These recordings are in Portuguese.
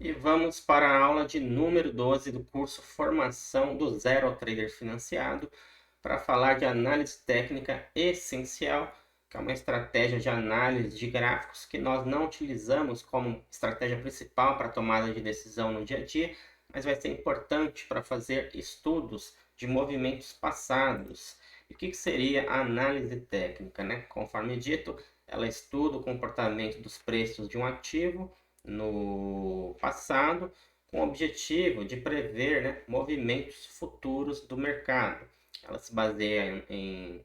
E vamos para a aula de número 12 do curso Formação do Zero ao Trader Financiado, para falar de análise técnica essencial, que é uma estratégia de análise de gráficos que nós não utilizamos como estratégia principal para tomada de decisão no dia a dia, mas vai ser importante para fazer estudos de movimentos passados. E o que seria a análise técnica, né? Conforme dito, ela estuda o comportamento dos preços de um ativo no passado, com o objetivo de prever, né, movimentos futuros do mercado. Ela se baseia em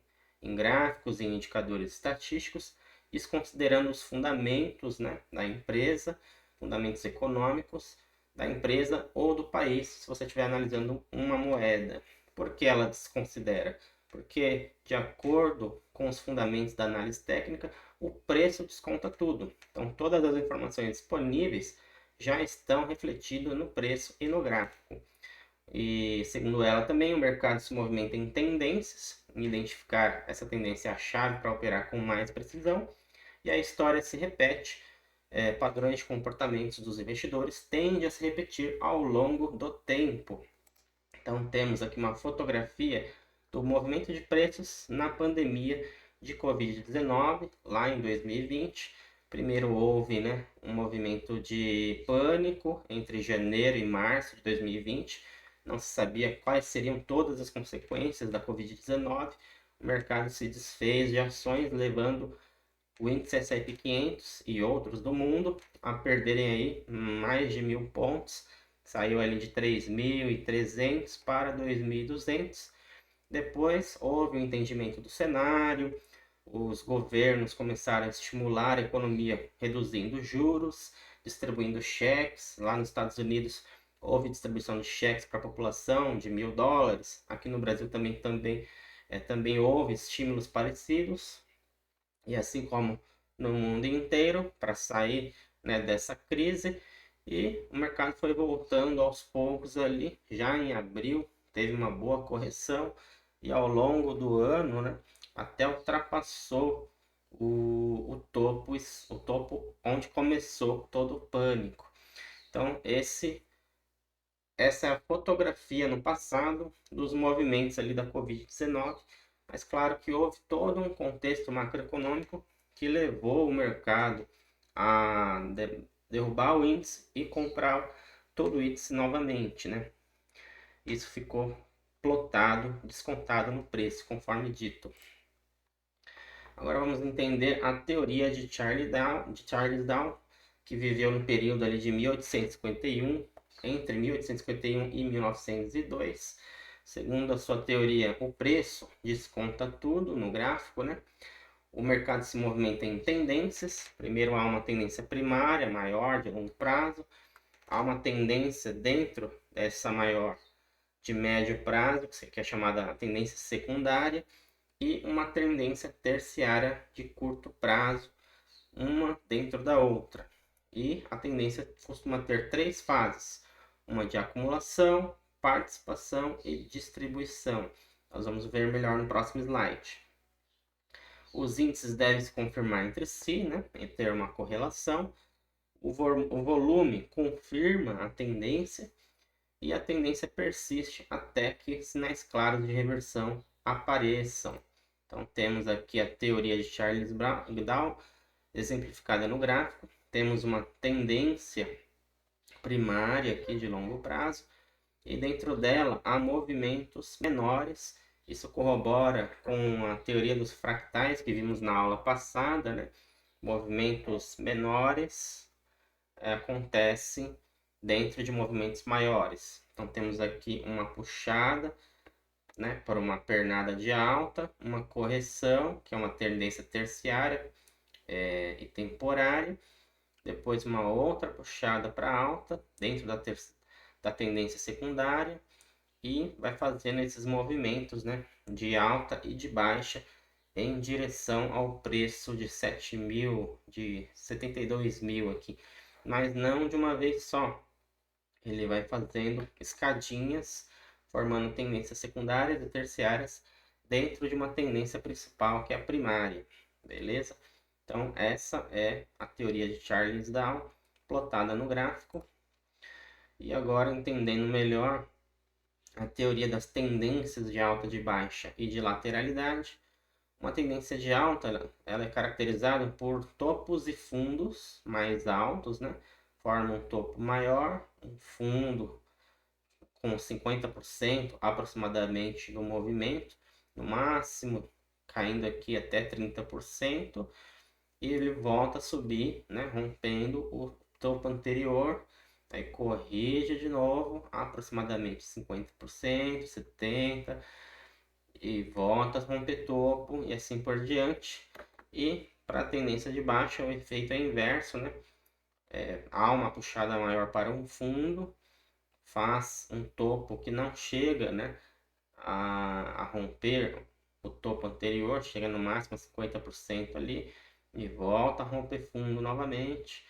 gráficos e indicadores estatísticos, isso considerando os fundamentos, né, da empresa, fundamentos econômicos da empresa ou do país, se você estiver analisando uma moeda. Por que ela desconsidera? Porque, de acordo com os fundamentos da análise técnica, o preço desconta tudo. Então, todas as informações disponíveis já estão refletidas no preço e no gráfico. E, segundo ela, também o mercado se movimenta em tendências, identificar essa tendência é a chave para operar com mais precisão, e a história se repete. Padrões de comportamentos dos investidores tendem a se repetir ao longo do tempo. Então, temos aqui uma fotografia do movimento de preços na pandemia de Covid-19, lá em 2020. Primeiro houve, né, um movimento de pânico entre janeiro e março de 2020. Não se sabia quais seriam todas as consequências da Covid-19. O mercado se desfez de ações, levando o índice S&P 500 e outros do mundo a perderem aí mais de 1.000 pontos. Saiu ali de 3.300 para 2.200. Depois houve um entendimento do cenário, os governos começaram a estimular a economia reduzindo juros, distribuindo cheques. Lá nos Estados Unidos houve distribuição de cheques para a população de $1.000. Aqui no Brasil também houve estímulos parecidos. E assim como no mundo inteiro, para sair, né, dessa crise, e o mercado foi voltando aos poucos ali, já em abril teve uma boa correção, e ao longo do ano, né, até ultrapassou o topo onde começou todo o pânico. Então, essa é a fotografia no passado dos movimentos ali da Covid-19, mas claro que houve todo um contexto macroeconômico que levou o mercado a derrubar o índice e comprar todo o índice novamente, né? Isso ficou plotado, descontado no preço, conforme dito. Agora vamos entender a teoria de Charles Dow, que viveu no período ali de 1851, entre 1851 e 1902. Segundo a sua teoria, o preço desconta tudo no gráfico, né? O mercado se movimenta em tendências. Primeiro há uma tendência primária, maior, de longo prazo. Há uma tendência dentro dessa maior de médio prazo, que é chamada tendência secundária, e uma tendência terciária de curto prazo, uma dentro da outra. E a tendência costuma ter três fases: uma de acumulação, participação e distribuição. Nós vamos ver melhor no próximo slide. Os índices devem se confirmar entre si, né, e ter uma correlação. O volume confirma a tendência e a tendência persiste até que sinais claros de reversão apareçam. Então, temos aqui a teoria de Charles Dow, exemplificada no gráfico. Temos uma tendência primária aqui de longo prazo, e dentro dela há movimentos menores. Isso corrobora com a teoria dos fractais que vimos na aula passada, né? Movimentos menores acontecem dentro de movimentos maiores. Então temos aqui uma puxada, né, para uma pernada de alta, uma correção, que é uma tendência terciária e temporária, depois uma outra puxada para alta dentro da tendência secundária, e vai fazendo esses movimentos, né, de alta e de baixa em direção ao preço de 7.000, de 72.000 aqui, mas não de uma vez só. Ele vai fazendo escadinhas, formando tendências secundárias e terciárias dentro de uma tendência principal, que é a primária, beleza? Então, essa é a teoria de Charles Dow, plotada no gráfico. E agora, entendendo melhor a teoria das tendências de alta, de baixa e de lateralidade, uma tendência de alta, ela é caracterizada por topos e fundos mais altos, né? Forma um topo maior, um fundo com 50% aproximadamente do movimento, no máximo caindo aqui até 30%, e ele volta a subir, né? Rompendo o topo anterior, aí corrige de novo, aproximadamente 50%, 70%, e volta a romper topo e assim por diante. E para a tendência de baixa, o efeito é inverso, né? Há uma puxada maior para um fundo, faz um topo que não chega, né, a romper o topo anterior, chega no máximo a 50% ali, e volta a romper fundo novamente,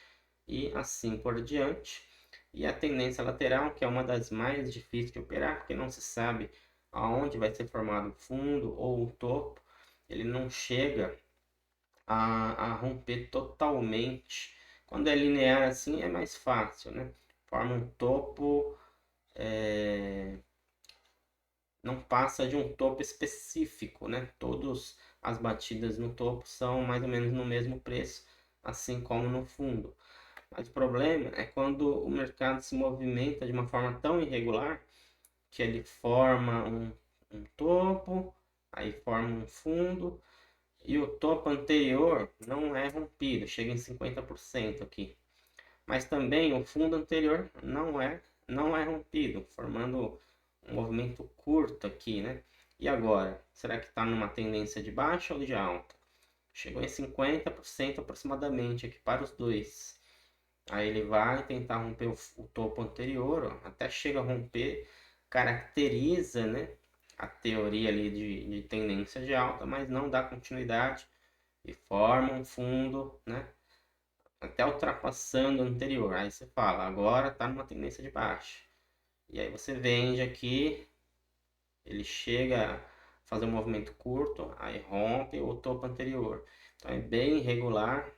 e assim por diante. E a tendência lateral, que é uma das mais difíceis de operar, porque não se sabe aonde vai ser formado o fundo ou o topo, ele não chega a romper totalmente. Quando é linear assim é mais fácil, né? Forma um topo, não passa de um topo específico, né? Todas as batidas no topo são mais ou menos no mesmo preço, assim como no fundo. Mas o problema é quando o mercado se movimenta de uma forma tão irregular que ele forma um topo, aí forma um fundo, e o topo anterior não é rompido, chega em 50% aqui. Mas também o fundo anterior não é rompido, formando um movimento curto aqui, né? E agora, será que está numa tendência de baixa ou de alta? Chegou em 50% aproximadamente aqui para os dois. Aí ele vai tentar romper o topo anterior, ó, até chega a romper, caracteriza, né, a teoria ali de tendência de alta, mas não dá continuidade e forma um fundo, né, até ultrapassando o anterior. Aí você fala, agora está numa tendência de baixa. E aí você vende aqui, ele chega a fazer um movimento curto, aí rompe o topo anterior. Então é bem irregular.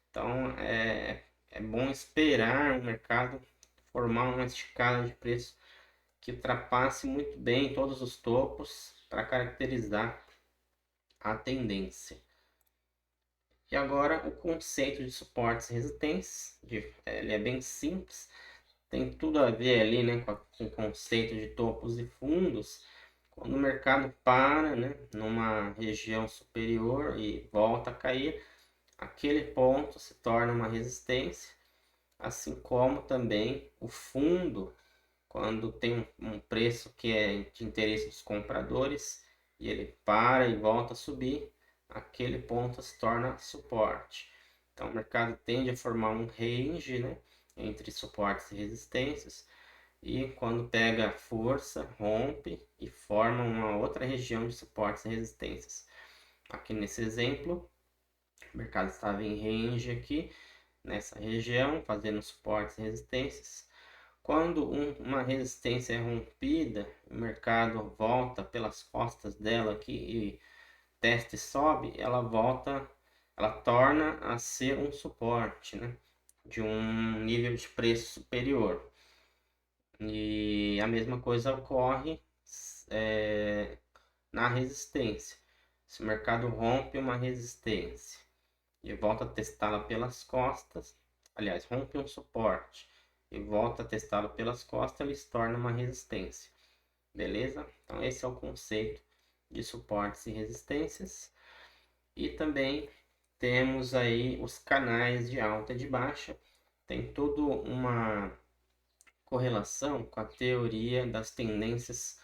Então é bom esperar o mercado formar uma esticada de preço que ultrapasse muito bem todos os topos para caracterizar a tendência. E agora o conceito de suportes e resistências, ele é bem simples, tem tudo a ver ali, né, com o conceito de topos e fundos. Quando o mercado para, né, numa região superior e volta a cair, aquele ponto se torna uma resistência, assim como também o fundo, quando tem um preço que é de interesse dos compradores e ele para e volta a subir, aquele ponto se torna suporte. Então o mercado tende a formar um range, né, entre suportes e resistências, e quando pega força, rompe e forma uma outra região de suportes e resistências. Aqui nesse exemplo, o mercado estava em range aqui, nessa região, fazendo suportes e resistências. Quando uma resistência é rompida, o mercado volta pelas costas dela aqui e testa e sobe, ela torna a ser um suporte, né, de um nível de preço superior. E a mesma coisa ocorre na resistência. Se o mercado rompe uma resistência e volta a testá-la pelas costas, aliás, rompe um suporte e volta a testá-lo pelas costas, ele se torna uma resistência. Beleza? Então esse é o conceito de suportes e resistências. E também temos aí os canais de alta e de baixa. Tem toda uma correlação com a teoria das tendências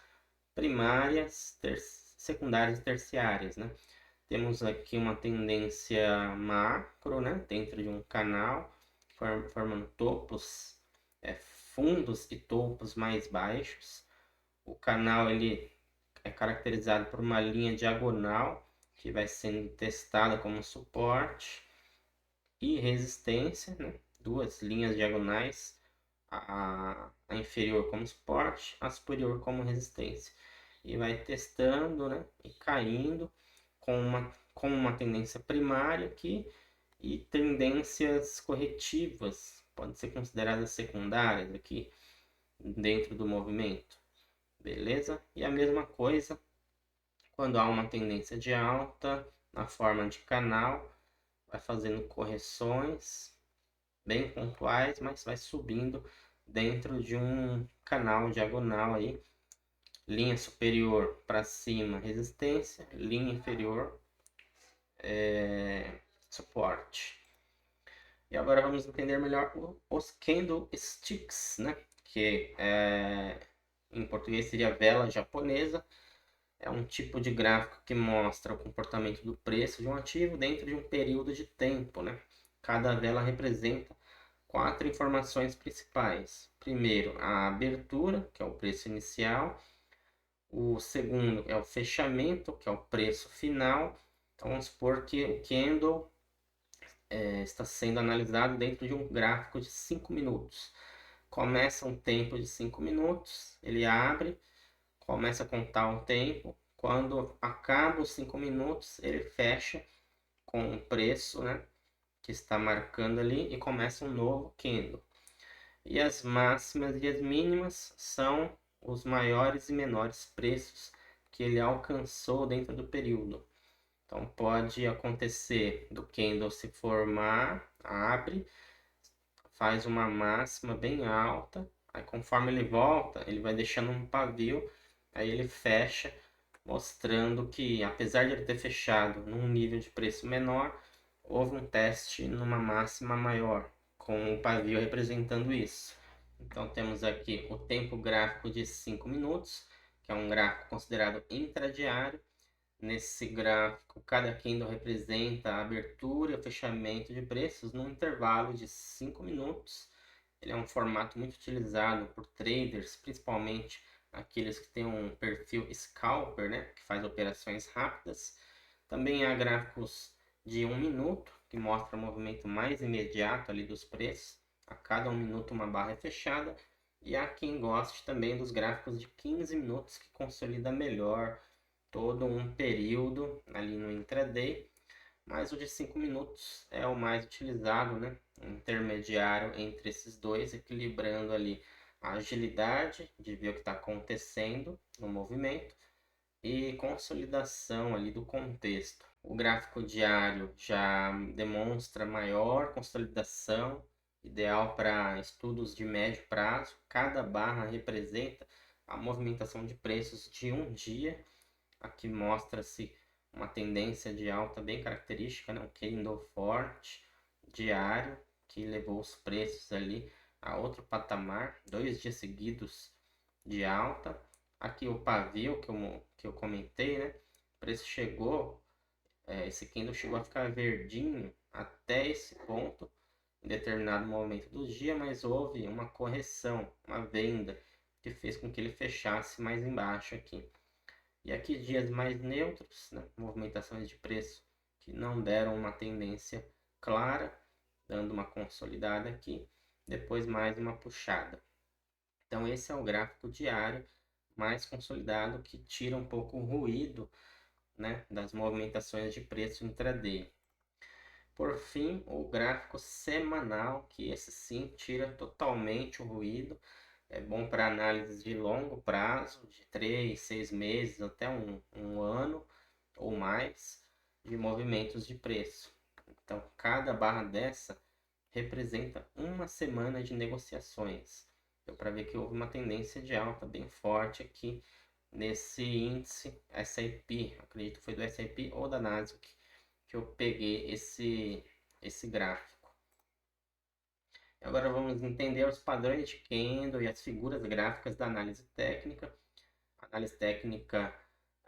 primárias, secundárias e terciárias, né? Temos aqui uma tendência macro, né, dentro de um canal, formando topos, fundos e topos mais baixos. O canal ele é caracterizado por uma linha diagonal que vai sendo testada como suporte e resistência, né? Duas linhas diagonais, a inferior como suporte, a superior como resistência. E vai testando, né, e caindo com uma tendência primária aqui e tendências corretivas, podem ser consideradas secundárias aqui. dentro do movimento, beleza? E a mesma coisa quando há uma tendência de alta na forma de canal, vai fazendo correções bem pontuais, mas vai subindo dentro de um canal diagonal aí, linha superior para cima resistência, linha inferior suporte. E agora vamos entender melhor os candlesticks, né? Que em português seria vela japonesa. É um tipo de gráfico que mostra o comportamento do preço de um ativo dentro de um período de tempo, né? Cada vela representa 4 informações principais. Primeiro, a abertura, que é o preço inicial. O segundo é o fechamento, que é o preço final. Então, vamos supor que o candle está sendo analisado dentro de um gráfico de 5 minutos. Começa um tempo de 5 minutos, ele abre, começa a contar o tempo. Quando acaba os 5 minutos, ele fecha com o preço, né, que está marcando ali e começa um novo candle. E as máximas e as mínimas são os maiores e menores preços que ele alcançou dentro do período. Então pode acontecer do candle se formar, abre, faz uma máxima bem alta, aí conforme ele volta, ele vai deixando um pavio, aí ele fecha, mostrando que apesar de ele ter fechado num nível de preço menor, houve um teste numa máxima maior, com o pavio representando isso. Então temos aqui o tempo gráfico de 5 minutos, que é um gráfico considerado intradiário. Nesse gráfico, cada candle representa a abertura e o fechamento de preços num intervalo de 5 minutos. Ele é um formato muito utilizado por traders, principalmente aqueles que têm um perfil scalper, né, que faz operações rápidas. Também há gráficos de 1 minuto, que mostra o movimento mais imediato ali dos preços. A cada 1 minuto uma barra é fechada. E há quem goste também dos gráficos de 15 minutos, que consolida melhor todo um período ali no intraday, mas o de 5 minutos é o mais utilizado, né? Intermediário entre esses dois, equilibrando ali a agilidade de ver o que está acontecendo no movimento e consolidação ali do contexto. O gráfico diário já demonstra maior consolidação, ideal para estudos de médio prazo. Cada barra representa a movimentação de preços de um dia. Aqui mostra-se uma tendência de alta bem característica, né? Um candle forte, diário, que levou os preços ali a outro patamar, 2 dias seguidos de alta. Aqui o pavio que eu comentei, né? O preço chegou, esse candle chegou a ficar verdinho até esse ponto, em determinado momento do dia, mas houve uma correção, uma venda, que fez com que ele fechasse mais embaixo aqui. E aqui dias mais neutros, né? Movimentações de preço que não deram uma tendência clara, dando uma consolidada aqui, depois mais uma puxada. Então esse é o gráfico diário mais consolidado, que tira um pouco o ruído, né, das movimentações de preço intraday. Por fim, o gráfico semanal, que esse sim tira totalmente o ruído. É bom para análise de longo prazo, de 3, 6 meses até um ano ou mais de movimentos de preço. Então, cada barra dessa representa uma semana de negociações. Deu para ver que houve uma tendência de alta bem forte aqui nesse índice S&P. Acredito que foi do S&P ou da Nasdaq que eu peguei esse gráfico. Agora vamos entender os padrões de candle e as figuras gráficas da análise técnica. A análise técnica,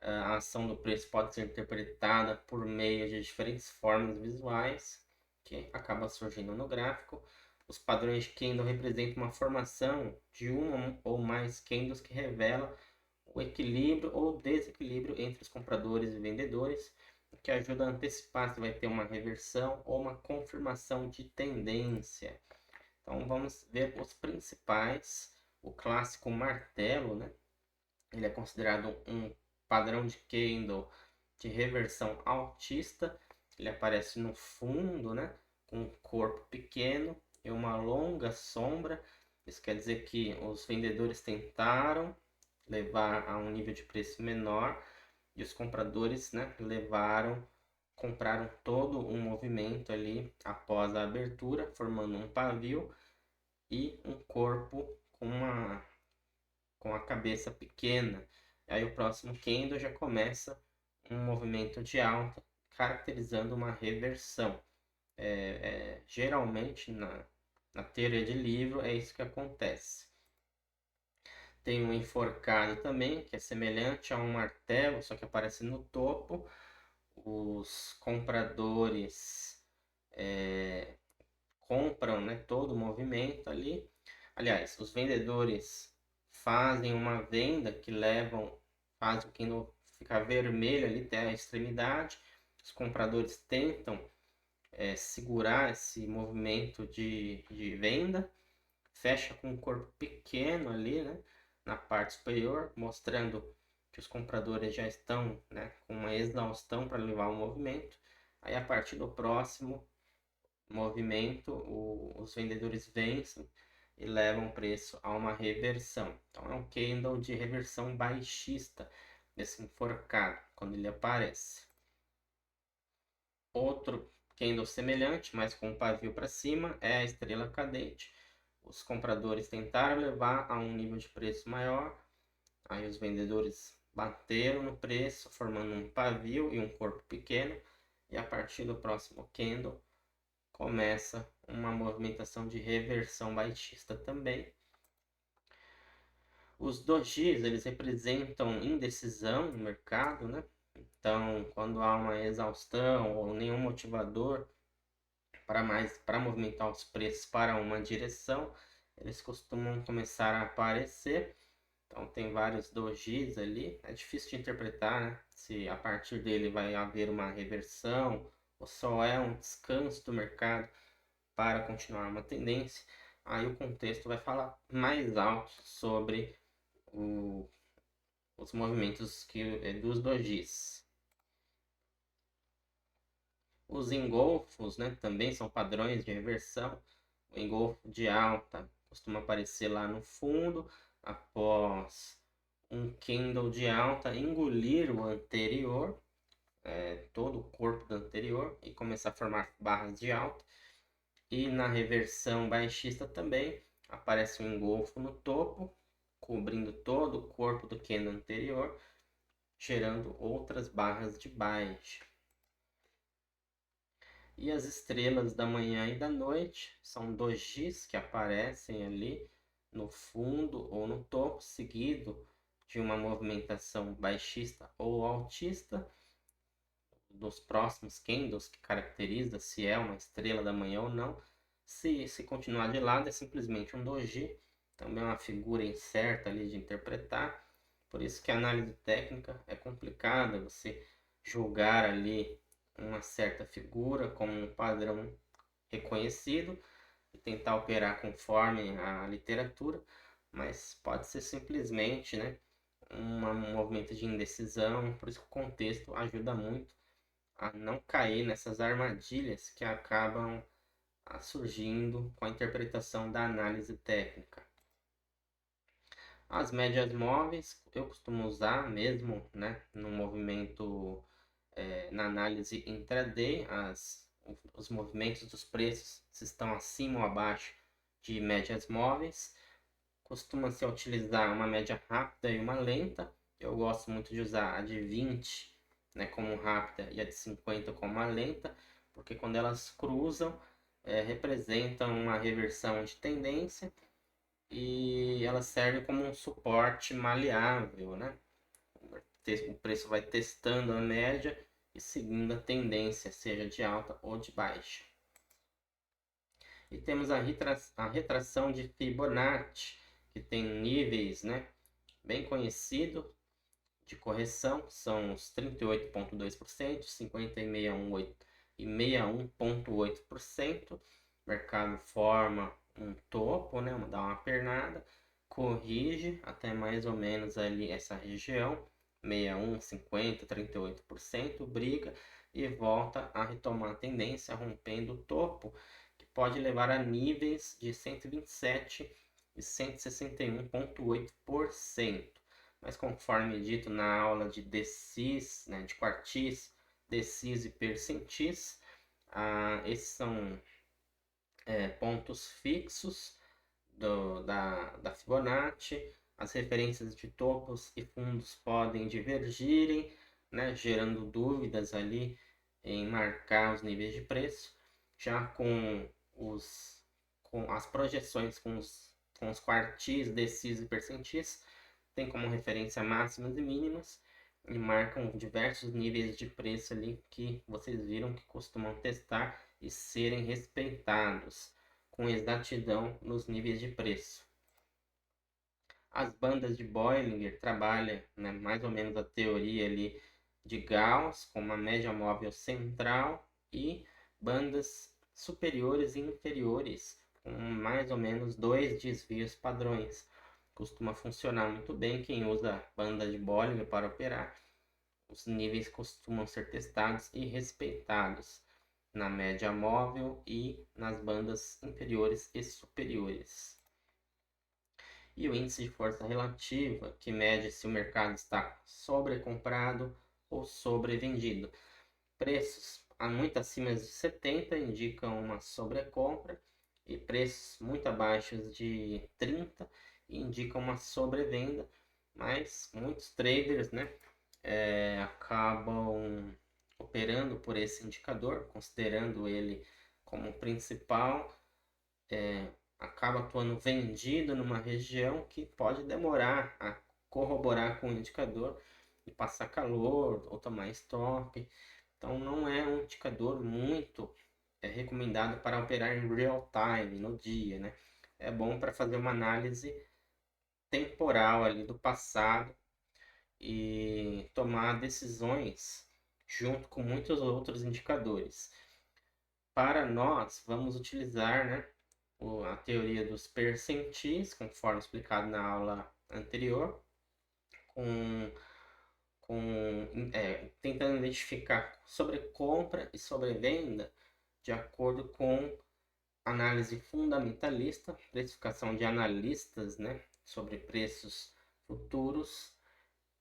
a ação do preço pode ser interpretada por meio de diferentes formas visuais que acabam surgindo no gráfico. Os padrões de candle representam uma formação de uma ou mais candles que revela o equilíbrio ou desequilíbrio entre os compradores e vendedores, que ajuda a antecipar se vai ter uma reversão ou uma confirmação de tendência. Então vamos ver os principais. O clássico martelo, né? Ele é considerado um padrão de candle de reversão altista. Ele aparece no fundo, né? Com um corpo pequeno e uma longa sombra. Isso quer dizer que os vendedores tentaram levar a um nível de preço menor e os compradores, né, compraram todo um movimento ali após a abertura, formando um pavio e um corpo com a cabeça pequena. Aí o próximo candle já começa um movimento de alta, caracterizando uma reversão. Geralmente na teoria de livro é isso que acontece. Tem um enforcado também, que é semelhante a um martelo, só que aparece no topo. Os compradores compram, né, todo o movimento ali. Aliás, os vendedores fazem uma venda que faz o candle ficar vermelho ali até a extremidade. Os compradores tentam segurar esse movimento de venda, fecha com um corpo pequeno ali, né, na parte superior, mostrando que os compradores já estão, né, com uma exaustão para levar o movimento. Aí a partir do próximo movimento, os vendedores vencem e levam o preço a uma reversão. Então é um candle de reversão baixista, desse enforcado, quando ele aparece. Outro candle semelhante, mas com o pavio para cima, é a estrela cadente. Os compradores tentaram levar a um nível de preço maior, aí os vendedores bateram no preço, formando um pavio e um corpo pequeno, e a partir do próximo candle começa uma movimentação de reversão baixista também. Os dojis, eles representam indecisão no mercado, né? Então, quando há uma exaustão ou nenhum motivador para movimentar os preços para uma direção, eles costumam começar a aparecer. Então, tem vários dojis ali. É difícil de interpretar, né? Se a partir dele vai haver uma reversão ou só é um descanso do mercado para continuar uma tendência. Aí o contexto vai falar mais alto sobre os movimentos dos dojis. Os engolfos, né, também são padrões de reversão. O engolfo de alta costuma aparecer lá no fundo, após um candle de alta engolir o anterior, todo o corpo do anterior, e começar a formar barras de alta. E na reversão baixista também aparece um engolfo no topo, cobrindo todo o corpo do candle anterior, gerando outras barras de baixa. E as estrelas da manhã e da noite são dojis que aparecem ali no fundo ou no topo, seguido de uma movimentação baixista ou altista dos próximos candles, que caracteriza se é uma estrela da manhã ou não. Se continuar de lado, é simplesmente um doji, também é uma figura incerta ali de interpretar. Por isso que a análise técnica é complicada, você julgar ali uma certa figura como um padrão reconhecido e tentar operar conforme a literatura, mas pode ser simplesmente, né, um movimento de indecisão. Por isso que o contexto ajuda muito a não cair nessas armadilhas que acabam surgindo com a interpretação da análise técnica. As médias móveis eu costumo usar mesmo, né, no movimento, na análise intraday, os movimentos dos preços se estão acima ou abaixo de médias móveis. Costuma-se utilizar uma média rápida e uma lenta. Eu gosto muito de usar a de 20, né, como rápida e a de 50 como a lenta, porque quando elas cruzam, representam uma reversão de tendência e elas servem como um suporte maleável, né? O preço vai testando a média e seguindo a tendência, seja de alta ou de baixa. E temos a retração de Fibonacci, que tem níveis, né, bem conhecidos de correção, são os 38,2%, 50,618% e 61,8%. O mercado forma um topo, né, dá uma pernada, corrige até mais ou menos ali essa região, 61, 50, 38%, briga e volta a retomar a tendência, rompendo o topo, que pode levar a níveis de 127 de 161,8%. Mas conforme dito na aula de DCIS, né, de quartis, DCIS e percentis, esses são pontos fixos da Fibonacci. As referências de topos e fundos podem divergirem, né, gerando dúvidas ali em marcar os níveis de preço. Já com as projeções com os quartis, decis e percentis, tem como referência máximas e mínimas e marcam diversos níveis de preço ali que vocês viram que costumam testar e serem respeitados com exatidão nos níveis de preço. As bandas de Bollinger trabalham, né, mais ou menos a teoria ali de Gauss, com uma média móvel central, e bandas superiores e inferiores, com mais ou menos 2 desvios padrões. Costuma funcionar muito bem quem usa banda de Bollinger para operar. Os níveis costumam ser testados e respeitados na média móvel e nas bandas inferiores e superiores. E o índice de força relativa, que mede se o mercado está sobrecomprado ou sobrevendido. Preços muito acima de 70 indicam uma sobrecompra e preços muito abaixo de 30 indicam uma sobrevenda, mas muitos traders, né, acabam operando por esse indicador, considerando ele como principal, acaba atuando vendido numa região que pode demorar a corroborar com o indicador e passar calor ou tomar stop. Então não é um indicador muito recomendado para operar em real time, no dia, né? É bom para fazer uma análise temporal ali do passado e tomar decisões junto com muitos outros indicadores. Para nós, vamos utilizar, né, a teoria dos percentis, conforme explicado na aula anterior, tentando identificar sobrecompra e sobrevenda de acordo com análise fundamentalista, precificação de analistas, né, sobre preços futuros,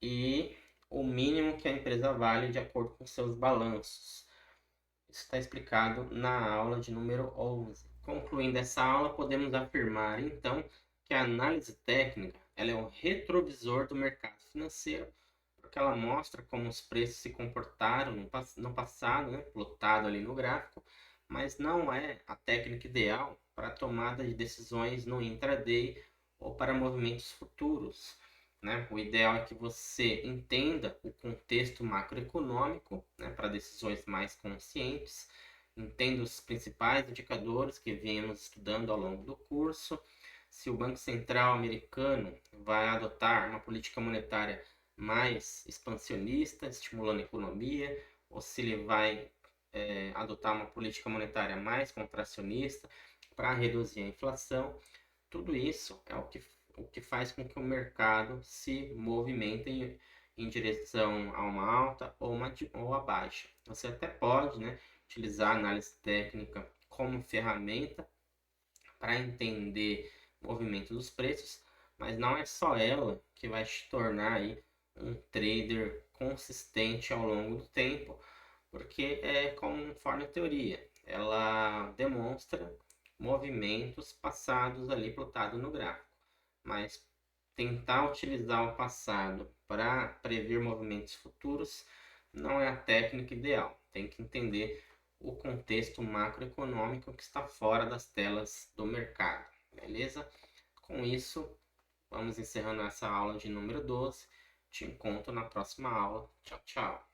e o mínimo que a empresa vale de acordo com seus balanços. Isso está explicado na aula de número 11. Concluindo essa aula, podemos afirmar, então, que a análise técnica ela é o retrovisor do mercado financeiro, porque ela mostra como os preços se comportaram no passado, né, plotado ali no gráfico, mas não é a técnica ideal para a tomada de decisões no intraday ou para movimentos futuros, né? O ideal é que você entenda o contexto macroeconômico, né, para decisões mais conscientes, entenda os principais indicadores que viemos estudando ao longo do curso, se o Banco Central americano vai adotar uma política monetária mais expansionista, estimulando a economia, ou se ele vai adotar uma política monetária mais contracionista para reduzir a inflação. Tudo isso é o que faz com que o mercado se movimente em direção a uma alta ou a baixa. Você até pode, né, utilizar a análise técnica como ferramenta para entender o movimento dos preços, mas não é só ela que vai te tornar aí um trader consistente ao longo do tempo, porque conforme a teoria, ela demonstra movimentos passados ali plotado no gráfico, mas tentar utilizar o passado para prever movimentos futuros não é a técnica ideal. Tem que entender o contexto macroeconômico que está fora das telas do mercado, beleza? Com isso, vamos encerrando essa aula de número 12. Te encontro na próxima aula. Tchau, tchau.